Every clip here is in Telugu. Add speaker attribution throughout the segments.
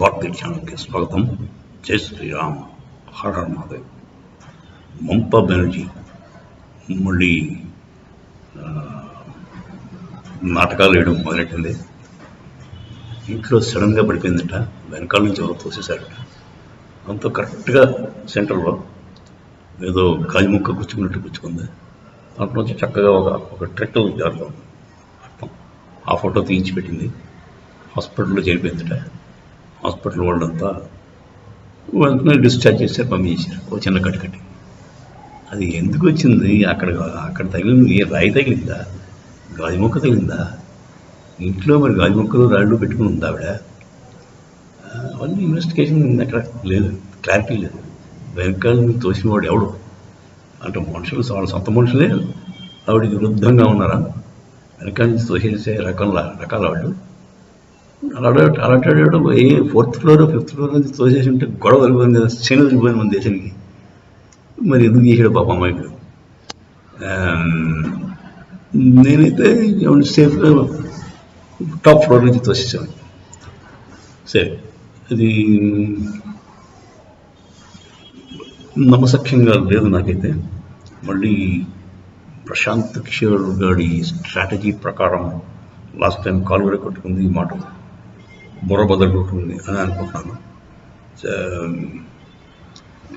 Speaker 1: భారతీయ ఛానల్కి స్వాగతం. జై శ్రీరామ్. హర హర మహాదేవ్. మమతా బెనర్జీ మళ్ళీ నాటకాలు వేయడం మొదలెట్టింది. ఇంట్లో సడన్గా పడిపోయిందట. వెనకాల నుంచి ఎవరో తోసేశారట. అంతా కరెక్ట్గా సెంటర్లో ఏదో గాజు ముక్క గుచ్చుకున్నట్టు గుచ్చుకుంది. దాంట్లో నుంచి చక్కగా ఒక ట్రెక్టర్ జారులో ఆ ఫోటో తీయించి పెట్టింది. హాస్పిటల్లో చేరిపోయిందట. హాస్పిటల్ వాళ్ళంతా వెంటనే డిశ్చార్జ్ చేశారు, పంపించేశారు. ఒక చిన్న కట్టి అది ఎందుకు వచ్చింది, అక్కడ తగిలింది, ఏ రాయి తగిలిందా, గాజు మొక్క తగిలిందా, ఇంట్లో మరి గాజు మొక్కలు రాళ్ళు పెట్టుకుని ఉంది ఆవిడ. అవన్నీ ఇన్వెస్టిగేషన్ అక్కడ లేదు, క్లారిటీ లేదు. వెనకాల తోసిన వాడు ఎవడు అంటే మనుషులు, వాళ్ళ సొంత మనుషులే ఆవిడకి విరుద్ధంగా ఉన్నారా, వెనకాల నుంచి తోసేసే రకాల వాళ్ళు అలాంటి ఏ 4th ఫ్లోర్ 5th ఫ్లోర్ నుంచి తోసేసి ఉంటే గొడవ వెళ్ళిపోయింది కదా, శని వెళ్ళిపోయింది మన దేశానికి. మరి ఎందుకు చేసాడు పాప అమ్మాయికి. నేనైతే సేఫ్గా టాప్ ఫ్లోర్ నుంచి తోసేసాను. సరే, అది నమ్మసఖ్యంగా లేదు నాకైతే. మళ్ళీ ప్రశాంత్ కిషోర్ గారి స్ట్రాటజీ ప్రకారం లాస్ట్ టైం కాలువరే కొట్టుకుంది, ఈ మాట బుర్ర బద్దలు కొట్టుకుంది అని అనుకుంటున్నాను.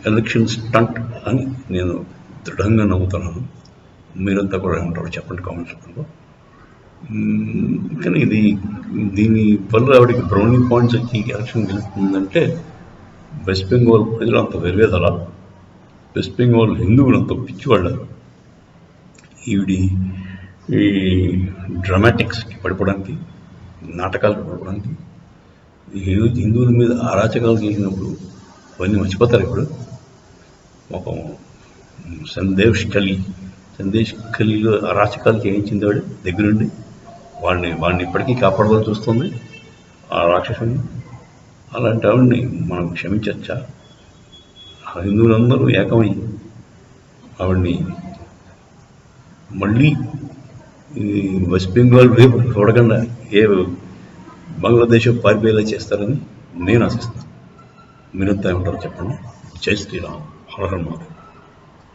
Speaker 1: ఎలక్షన్ స్టంట్ అని నేను దృఢంగా నమ్ముతున్నాను. మీరంతా కూడా ఏమంటారు చెప్పండి కామెంట్స్ రూపంలో. కానీ దీని వల్ల ఆవిడకి బ్రౌనింగ్ పాయింట్స్ వచ్చి ఎలక్షన్ గెలుస్తుందంటే వెస్ట్ బెంగాల్ ప్రజలు అంత వెర్వేదల, వెస్ట్ బెంగాల్ హిందువులు అంత పిచ్చివాళ్ళు. ఈ డ్రామాటిక్స్కి పడిపోవడానికి, నాటకాలకు పడిపోవడానికి, హిందువుల మీద అరాచకాలు చేసినప్పుడు అవన్నీ మర్చిపోతారు. ఇప్పుడు ఒక సందేశ్ ఖలీలో అరాచకాలు చేయించింది వాడు దగ్గరుండి. వాడిని ఇప్పటికీ కాపాడవాలని చూస్తుంది ఆ రాక్షసుని. అలాంటి ఆవిడని మనం క్షమించచ్చా? హిందువులందరూ ఏకమై ఆవిడ్ని మళ్ళీ వెస్ట్ బెంగాల్ వైపు చూడకుండా బంగ్లాదేశ్ పారిపోయేలా చేస్తారని నేను ఆశిస్తాను. మీరంతా ఏమంటారో చెప్పండి. జై శ్రీరామ్. హర హర మహాదేవ్.